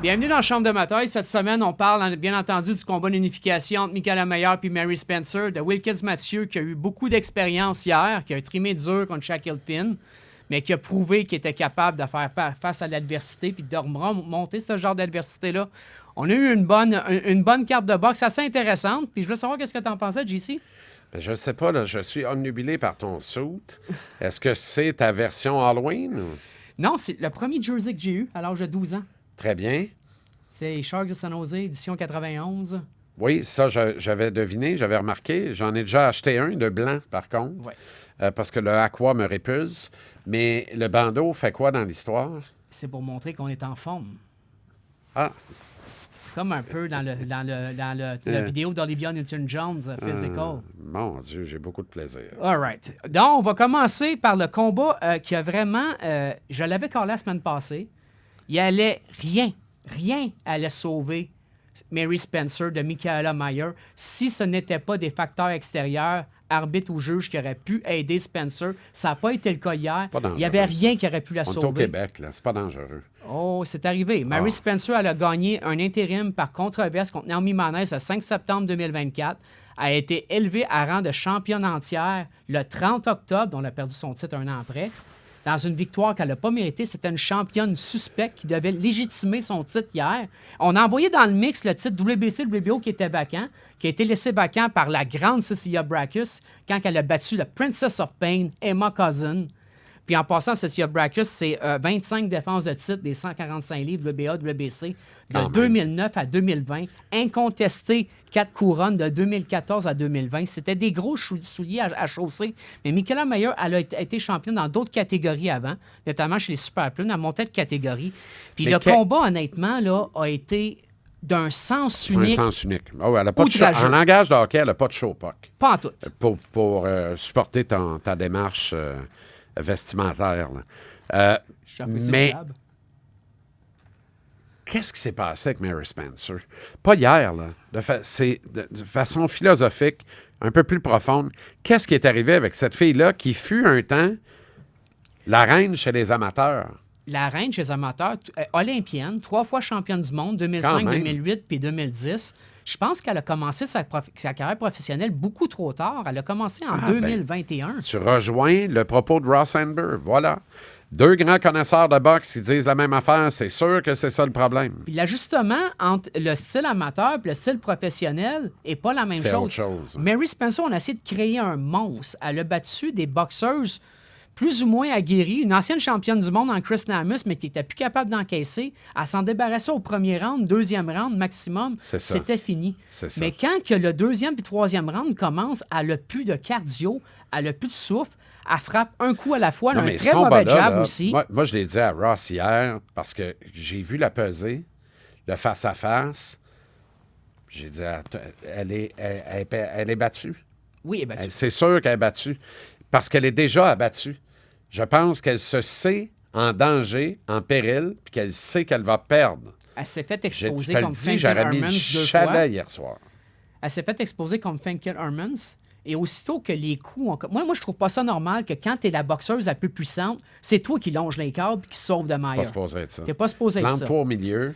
Bienvenue dans la Chambre de bataille. Cette semaine, on parle, bien entendu, du combat d'unification entre Michaela Mayer et Mary Spencer, de Wilkins Mathieu, qui a eu beaucoup d'expérience hier, qui a trimé dur contre Shaquille Pin, mais qui a prouvé qu'il était capable de faire face à l'adversité puis de remonter ce genre d'adversité-là. On a eu une bonne carte de boxe assez intéressante. Puis je veux savoir qu'est-ce que tu en pensais, JC? Ben, je ne sais pas, là, je suis omnubilé par ton suit. Est-ce que c'est ta version Halloween? Ou... Non, c'est le premier jersey que j'ai eu à l'âge de 12 ans. Très bien. C'est les Sharks de San Jose, édition 91. Oui, ça, j'avais deviné, j'avais remarqué. J'en ai déjà acheté un de blanc, par contre, parce que le aqua me répulse. Mais le bandeau fait quoi dans l'histoire? C'est pour montrer qu'on est en forme. Ah! Comme un peu dans la vidéo d'Olivia Newton-John, Physical. Mon Dieu, j'ai beaucoup de plaisir. All right. Donc, on va commencer par le combat qui a vraiment... je l'avais calé la semaine passée. Il allait rien allait sauver Mary Spencer de Michaela Mayer si ce n'était pas des facteurs extérieurs, arbitre ou juge, qui auraient pu aider Spencer. Ça n'a pas été le cas hier. Il n'y avait rien qui aurait pu la sauver. On est au Québec, là. C'est pas dangereux. Oh, c'est arrivé. Mary Spencer, elle a gagné un intérim par controverse contre Naomi Maness le 5 septembre 2024. Elle a été élevée à rang de championne entière le 30 octobre, dont elle a perdu son titre un an après. Dans une victoire qu'elle n'a pas méritée, c'était une championne suspecte qui devait légitimer son titre hier. On a envoyé dans le mix le titre WBC-WBO qui était vacant, qui a été laissé vacant par la grande Cecilia Brækhus quand elle a battu la Princess of Pain, Emma Cousin. Puis en passant, Cecilia Brækhus, c'est 25 défenses de titre des 145 livres WBA, WBC de 2009 à 2020. Incontesté 4 couronnes de 2014 à 2020. C'était des gros souliers à chausser. Mais Michaela Mayer, elle a été championne dans d'autres catégories avant, notamment chez les super plumes. Elle montait de catégorie. Puis le combat, honnêtement, là, a été d'un sens unique. Un sens unique. Oh, elle a pas de show. En langage de hockey, elle n'a pas de show puck. Pas en tout. Pour supporter ta démarche vestimentaire. Mais qu'est-ce qui s'est passé avec Mary Spencer? Pas hier, là. C'est de façon philosophique, un peu plus profonde. Qu'est-ce qui est arrivé avec cette fille-là qui fut un temps la reine chez les amateurs? La reine chez les amateurs, olympienne, 3 fois championne du monde, 2005, 2008 puis 2010. Je pense qu'elle a commencé sa carrière professionnelle beaucoup trop tard. Elle a commencé en 2021. Tu rejoins le propos de Ross Amber. Voilà. 2 grands connaisseurs de boxe qui disent la même affaire. C'est sûr que c'est ça le problème. Puis l'ajustement entre le style amateur et le style professionnel n'est pas la même chose. C'est autre chose. Mary Spencer, on a essayé de créer un monstre. Elle a battu des boxeuses plus ou moins aguerrie, une ancienne championne du monde en Chris Namus, mais qui n'était plus capable d'encaisser. Elle s'en débarrassait au premier round, deuxième round maximum. C'était fini. Mais quand que le deuxième et troisième round commence, elle n'a plus de cardio, elle n'a plus de souffle, elle frappe un coup à la fois, elle a un très mauvais jab aussi. Moi, je l'ai dit à Ross hier, parce que j'ai vu la peser, le face-à-face. J'ai dit, elle est battue. Oui, elle est battue. C'est sûr qu'elle est battue. Parce qu'elle est déjà abattue. Je pense qu'elle se sait en danger, en péril, puis qu'elle sait qu'elle va perdre. Elle s'est fait exposer contre Finkel Hermans 2 fois. Hier soir. Elle s'est fait exposer contre Finkel Hermans. Et aussitôt que les coups... Moi, je trouve pas ça normal que quand tu es la boxeuse la plus puissante, c'est toi qui longe les câbles et qui sauve de Mayer. Pas supposé être ça. T'es pas supposé être ça. Plante-toi au milieu.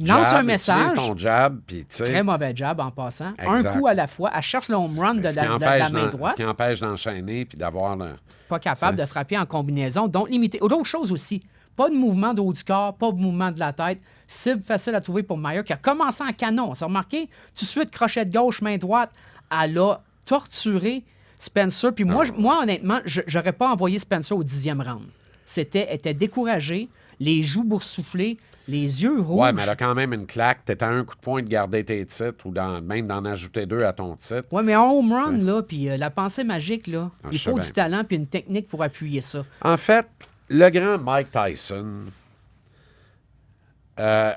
Lance un message. Utilise ton jab, puis tu sais... Très mauvais jab en passant. Exact. Un coup à la fois. Elle cherche le home run de la main droite. Ce qui empêche d'enchaîner puis d'avoir le... Pas capable de frapper en combinaison, donc limité. D'autres choses aussi. Pas de mouvement de haut du corps, pas de mouvement de la tête. Cible facile à trouver pour Mayer, qui a commencé en canon. Tu as remarqué? Tout de suite, crochet de gauche, main droite. Elle a torturé Spencer. Puis moi, honnêtement, j'aurais pas envoyé Spencer au 10e round. Elle était découragée, les joues boursouflées, les yeux rouges. Ouais, mais elle a quand même une claque. T'es à un coup de poing de garder tes titres ou même d'en ajouter 2 à ton titre. Ouais, mais en home run, là, puis la pensée magique, là, il faut du talent puis une technique pour appuyer ça. En fait, le grand Mike Tyson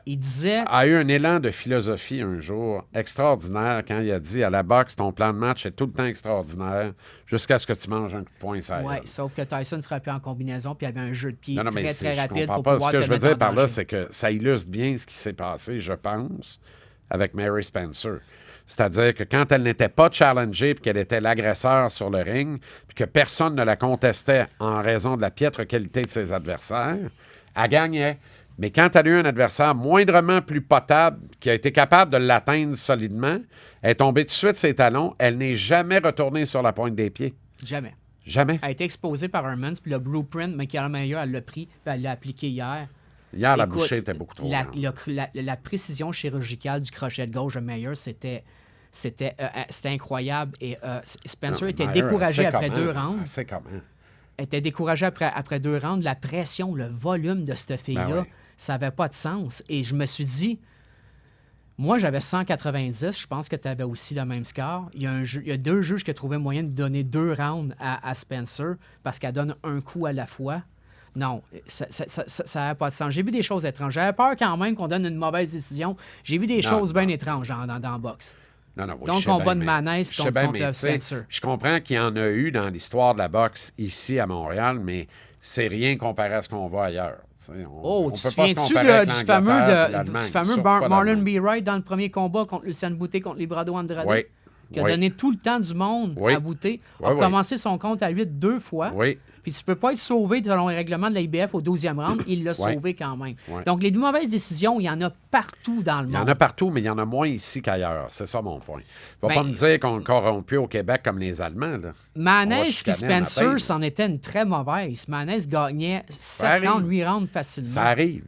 il disait... a eu un élan de philosophie un jour extraordinaire quand il a dit à la boxe, ton plan de match est tout le temps extraordinaire jusqu'à ce que tu manges un coup de poing ça. Oui, sauf que Tyson frappait en combinaison puis avait un jeu de pied très rapide pour pas. pouvoir Ce que te je veux mettre dire en par là, danger. c'est que ça illustre bien ce qui s'est passé, je pense, avec Mary Spencer. C'est-à-dire que quand elle n'était pas challengée puis qu'elle était l'agresseur sur le ring puis que personne ne la contestait en raison de la piètre qualité de ses adversaires, elle gagnait. Mais quand tu as eu un adversaire moindrement plus potable, qui a été capable de l'atteindre solidement, elle est tombée tout de suite ses talons, elle n'est jamais retournée sur la pointe des pieds. Jamais. Jamais. Elle a été exposée par Hermans, puis le blueprint, Michael Mayer, elle l'a pris, puis elle l'a appliqué hier. Hier, la Écoute, bouchée était beaucoup trop grande. la précision chirurgicale du crochet de gauche de Mayer, c'était incroyable. Et Spencer était découragé après 2 rounds. C'est comment? Elle était découragée après 2 rounds. La pression, le volume de cette fille-là, Ben oui. ça n'avait pas de sens. Et je me suis dit, moi, j'avais 190. Je pense que tu avais aussi le même score. Il y a 2 juges qui ont trouvé moyen de donner 2 rounds à Spencer parce qu'elle donne un coup à la fois. Non, ça n'a pas de sens. J'ai vu des choses étranges. J'avais peur quand même qu'on donne une mauvaise décision. J'ai vu des choses bien étranges dans le boxe. Non, oui, Donc, combat de Manès contre Spencer. Je comprends qu'il y en a eu dans l'histoire de la boxe ici à Montréal, mais c'est rien comparé à ce qu'on voit ailleurs. Tu te souviens-tu du fameux Marlon B. Wright dans le premier combat contre Lucien Boutet, contre Librado Andrade? Oui. Qui a donné tout le temps du monde à Boutet. A recommencé son compte à 8 2 fois. Oui. Puis tu peux pas être sauvé selon le règlement de la IBF au 12e round. Il l'a sauvé quand même. Donc, les mauvaises décisions, il y en a partout dans le monde. Il y en a partout, mais il y en a moins ici qu'ailleurs. C'est ça mon point. Il ne va pas me dire qu'on est corrompu au Québec comme les Allemands. Manès et Spencer, c'en était une très mauvaise. Manès gagnait 7 rounds, 8 rounds facilement. Ça arrive.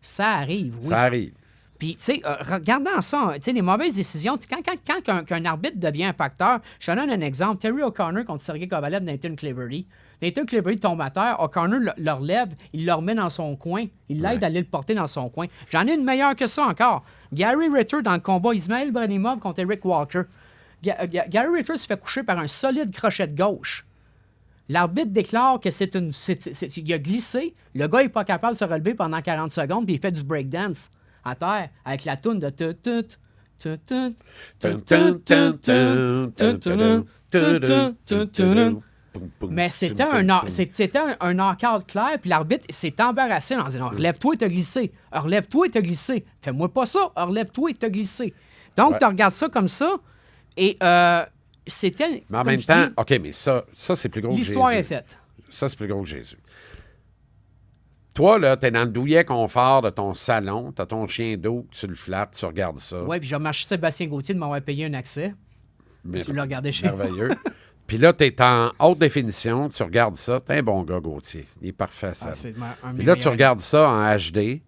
Ça arrive, oui. Ça arrive. Puis, tu sais, regardant ça, tu sais, les mauvaises décisions, quand qu'un arbitre devient un facteur, je te donne un exemple. Terry O'Connor contre Sergey Kovalev, Nathan Cleverly. Nathan Cleverly tombe à terre, O'Connor le relève, il le remet dans son coin, il l'aide à aller le porter dans son coin. J'en ai une meilleure que ça encore. Gary Ritter dans le combat Ismail Branimov contre Eric Walker. Gary Ritter se fait coucher par un solide crochet de gauche. L'arbitre déclare que il a glissé, le gars n'est pas capable de se relever pendant 40 secondes, puis il fait du breakdance à terre avec la toune de mais c'était un knockout clair, puis l'arbitre s'est embarrassé en disant relève-toi et t'as glissé. Relève-toi et t'as glissé. Fais-moi pas ça. Relève-toi et t'as glissé. Donc, tu regardes ça comme ça, et c'était. Mais en même temps, OK, mais ça c'est plus gros que Jésus. L'histoire est faite. Ça, c'est plus gros que Jésus. Toi, là, t'es dans le douillet confort de ton salon, t'as ton chien d'eau, tu le flattes, tu regardes ça. Oui, puis j'ai remercié Sébastien Gauthier de m'avoir payé un accès. Tu l'as regardé chez merveilleux. Puis là, t'es en haute définition, tu regardes ça. T'es un bon gars, Gauthier. Il est parfait, ça. Puis là, tu regardes ça en HD.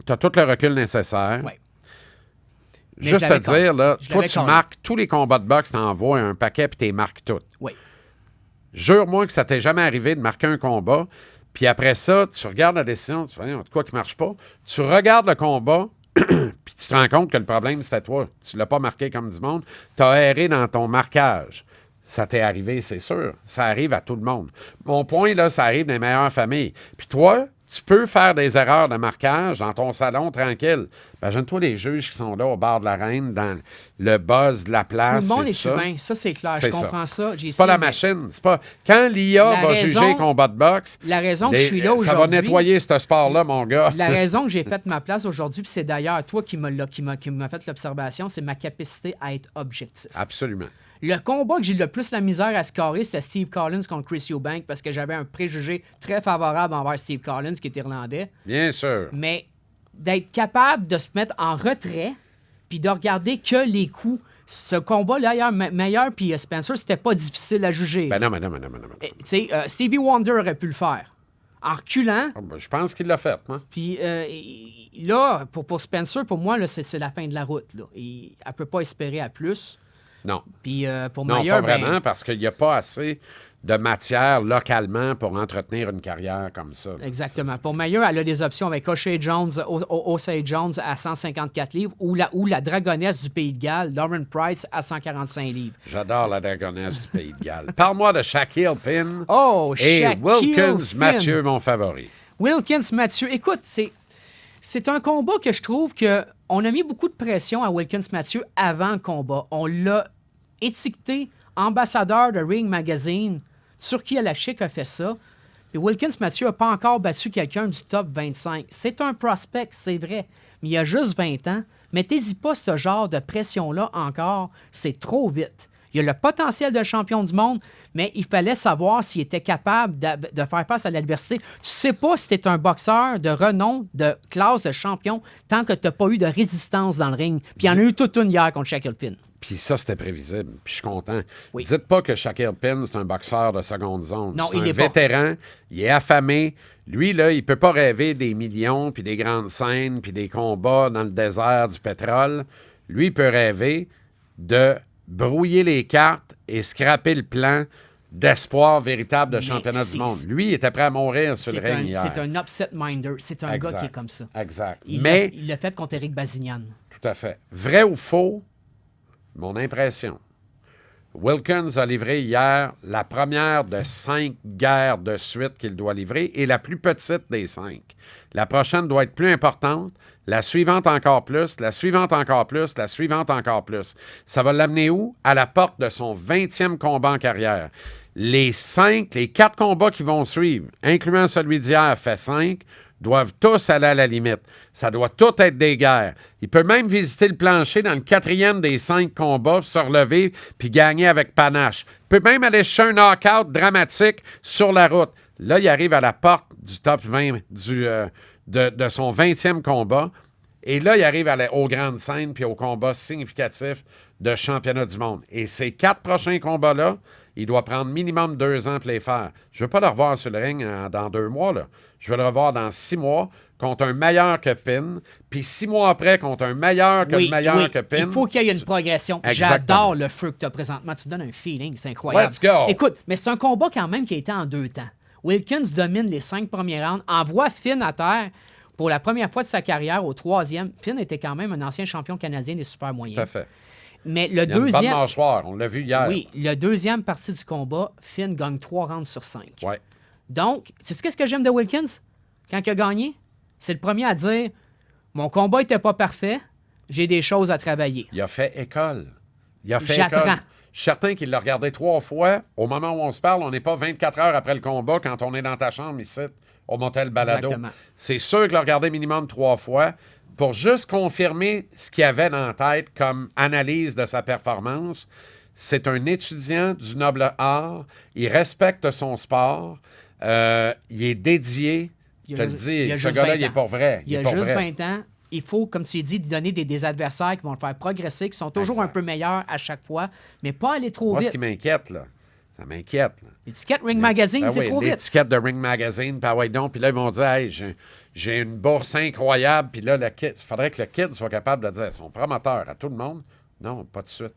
T'as tout le recul nécessaire. Oui. Juste te dire, là, toi, tu marques tous les combats de boxe, t'envoies un paquet, puis t'es marques toutes. Oui. Jure-moi que ça t'est jamais arrivé de marquer un combat. Puis après ça, tu regardes la décision, tu fais quoi qui ne marche pas. Tu regardes le combat, puis tu te rends compte que le problème, c'était toi. Tu ne l'as pas marqué comme du monde. Tu as erré dans ton marquage. Ça t'est arrivé, c'est sûr. Ça arrive à tout le monde. Mon point, là, ça arrive dans les meilleures familles. Puis toi, tu peux faire des erreurs de marquage dans ton salon tranquille. Imagine-toi les juges qui sont là au bar de la Reine, dans le buzz de la place. Tout le monde est humain, ça c'est clair, je comprends ça. C'est pas la machine, c'est pas... Quand l'IA va juger un combat de boxe, la raison que je suis là aujourd'hui... Ça va nettoyer ce sport-là, mon gars. La raison que j'ai fait ma place aujourd'hui, puis c'est d'ailleurs toi qui m'a fait l'observation, c'est ma capacité à être objectif. Absolument. Le combat que j'ai le plus la misère à scorer, c'était Steve Collins contre Chris Eubank parce que j'avais un préjugé très favorable envers Steve Collins, qui est irlandais. Bien sûr. Mais d'être capable de se mettre en retrait puis de regarder que les coups. Ce combat-là, ailleurs, Meilleur puis Spencer, c'était pas difficile à juger. Ben non. Tu sais, Stevie Wonder aurait pu le faire. En reculant. Je pense qu'il l'a fait, hein? Puis là, pour Spencer, pour moi, là, c'est la fin de la route. Là. Elle ne peut pas espérer à plus. Non. Puis pour non, Meilleur, pas vraiment, parce qu'il n'y a pas assez de matière localement pour entretenir une carrière comme ça. Exactement. Pour Meilleur, elle a des options avec O'Shea Jones à 154 livres ou la dragonesse du Pays de Galles, Lauren Price, à 145 livres. J'adore la dragonesse du Pays de Galles. Parle-moi de Shaquille Pin et Wilkins Mathieu, mon favori. Wilkins Mathieu, écoute, c'est un combat que je trouve qu'on a mis beaucoup de pression à Wilkins Mathieu avant le combat. On l'a étiqueté ambassadeur de Ring Magazine. Turki Al-Ashik a fait ça. Et Wilkins Mathieu n'a pas encore battu quelqu'un du top 25. C'est un prospect, c'est vrai, mais il a juste 20 ans. Mettez-y pas ce genre de pression-là encore. C'est trop vite. Il a le potentiel de champion du monde, mais il fallait savoir s'il était capable de faire face à l'adversité. Tu sais pas si tu es un boxeur de renom, de classe de champion, tant que tu n'as pas eu de résistance dans le ring. Puis il y en a eu toute une hier contre Shaquille Finn. Puis ça, c'était prévisible. Puis je suis content. Oui. Dites pas que Shaquille Finn, c'est un boxeur de seconde zone. Non, c'est il un est pas. vétéran. Il est affamé. Lui, là, il peut pas rêver des millions, puis des grandes scènes, puis des combats dans le désert du pétrole. Lui, il peut rêver de brouiller les cartes et scraper le plan d'espoir véritable de championnat du monde. Lui, il était prêt à mourir sur le ring hier. C'est un upset minder. C'est un gars qui est comme ça. Exact. Il l'a fait contre Eric Bazignan. Tout à fait. Vrai ou faux, mon impression. Wilkins a livré hier la première de 5 guerres de suite qu'il doit livrer et la plus petite des 5. La prochaine doit être plus importante, la suivante encore plus, la suivante encore plus, la suivante encore plus. Ça va l'amener où? À la porte de son 20e combat en carrière. Les 4 combats qui vont suivre, incluant celui d'hier, fait 5, doivent tous aller à la limite. Ça doit tout être des guerres. Il peut même visiter le plancher dans le 4e des 5 combats, se relever puis gagner avec panache. Il peut même aller chercher un knockout dramatique sur la route. Là, il arrive à la porte du top 20 de son 20e combat. Et là, il arrive aux grandes scènes puis aux combats significatifs de championnat du monde. Et ces 4 prochains combats-là, il doit prendre minimum 2 ans pour les faire. Je ne veux pas le revoir sur le ring dans 2 mois. Là. Je veux le revoir dans 6 mois contre un meilleur que Finn, puis 6 mois après contre un meilleur que le meilleur que Finn. Il faut qu'il y ait une progression. Exactement. J'adore le feu que tu as présentement. Tu me donnes un feeling, c'est incroyable. Let's go! Écoute, mais c'est un combat quand même qui a été en 2 temps. Wilkins domine les 5 premiers rounds, envoie Finn à terre pour la première fois de sa carrière au 3e. Finn était quand même un ancien champion canadien des super moyens. Tout à fait. Mais le Il y a une bonne deuxième. mâchoire, on l'a vu hier. Oui, le deuxième partie du combat, Finn gagne 3 rounds sur 5. Ouais. Donc, sais-tu qu'est-ce que j'aime de Wilkins quand il a gagné? C'est le premier à dire mon combat n'était pas parfait, j'ai des choses à travailler. Il a fait école. J'apprends. École. Je suis certain qu'il l'a regardé 3 fois. Au moment où on se parle, on n'est pas 24 heures après le combat quand on est dans ta chambre ici, au Motel Balado. Exactement. C'est sûr qu'il l'a regardé minimum 3 fois pour juste confirmer ce qu'il avait dans la tête comme analyse de sa performance. C'est un étudiant du noble art. Il respecte son sport. Il est dédié. Je te le dis, ce gars-là, il est pas vrai. Il a juste 20 ans. Il faut, comme tu dis, lui donner des adversaires qui vont le faire progresser, qui sont toujours un peu meilleurs à chaque fois, mais pas aller trop Moi, vite. ce qui m'inquiète, là, ça m'inquiète. Là. L'étiquette Ring Magazine, c'est trop vite. L'étiquette de Ring Magazine, puis ouais, donc, puis là, ils vont dire, hey, j'ai une bourse incroyable, puis là, il faudrait que le kid soit capable de dire son promoteur à tout le monde. Non, pas de suite.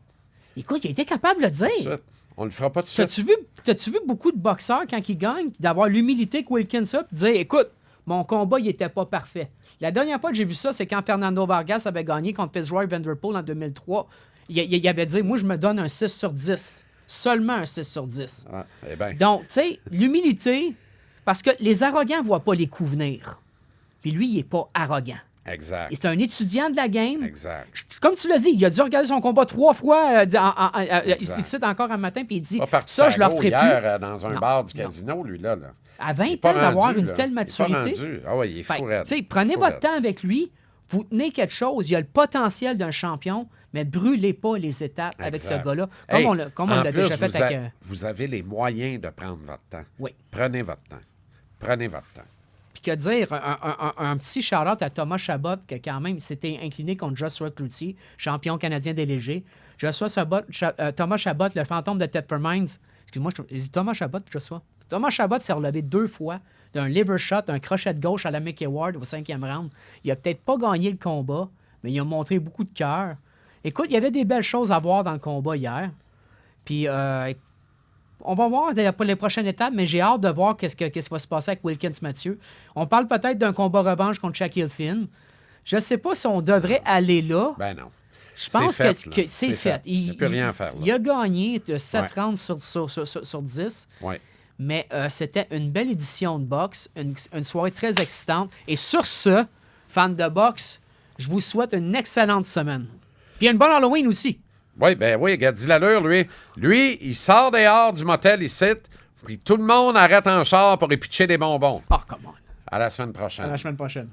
Écoute, il a été capable de le Pas de dire. suite. On le fera pas de suite. T'as-tu vu beaucoup de boxeurs, quand ils gagnent, d'avoir l'humilité que Wilkins a, puis de dire, écoute, mon combat, il était pas parfait. La dernière fois que j'ai vu ça, c'est quand Fernando Vargas avait gagné contre Fitzroy Vanderpool en 2003. Il avait dit, moi, je me donne un 6 sur 10. Seulement un 6 sur 10. Ah, eh ben. Donc, tu sais, l'humilité, parce que les arrogants ne voient pas les coups venir. Puis lui, il n'est pas arrogant. Exact. C'est un étudiant de la game. Exact. Comme tu l'as dit, il a dû regarder son combat 3 fois. Il cite encore un matin, puis il dit, ça, je leur ferai hier, plus. dans un bar du casino, lui, là. À 20 ans, d'avoir une telle maturité. Ah oui, il est fou raide. Prenez votre temps avec lui. Vous tenez quelque chose. Il a le potentiel d'un champion, mais brûlez pas les étapes avec ce gars-là. Comme on l'a déjà fait avec... Vous avez les moyens de prendre votre temps. Oui. Prenez votre temps. Prenez votre temps. Puis que dire, un petit shout-out à Thomas Chabot, qui quand même s'était incliné contre Joshua Cloutier, champion canadien des légers. Thomas Chabot, le fantôme de Tepper Mines. Excuse-moi, je dis Thomas Chabot, Joshua. Thomas Chabot s'est relevé 2 fois d'un liver shot, un crochet de gauche à la Mickey Ward au 5e round. Il a peut-être pas gagné le combat, mais il a montré beaucoup de cœur. Écoute, il y avait des belles choses à voir dans le combat hier. Puis, on va voir pour les prochaines étapes, mais j'ai hâte de voir qu'est-ce qui va se passer avec Wilkins Mathieu. On parle peut-être d'un combat revanche contre Shaquille Finn. Je ne sais pas si on devrait aller là. Ben non. Je pense que c'est fait. Il n'y a plus rien à faire. Là. Il a gagné de 7 rounds sur 10. Oui. Mais c'était une belle édition de boxe, une soirée très excitante. Et sur ce, fans de boxe, je vous souhaite une excellente semaine. Puis une bonne Halloween aussi. Oui, ben oui, regarde, dis l'allure, lui. Lui, il sort dehors du motel ici, puis tout le monde arrête en char pour y pitcher des bonbons. Oh, come on. À la semaine prochaine. À la semaine prochaine.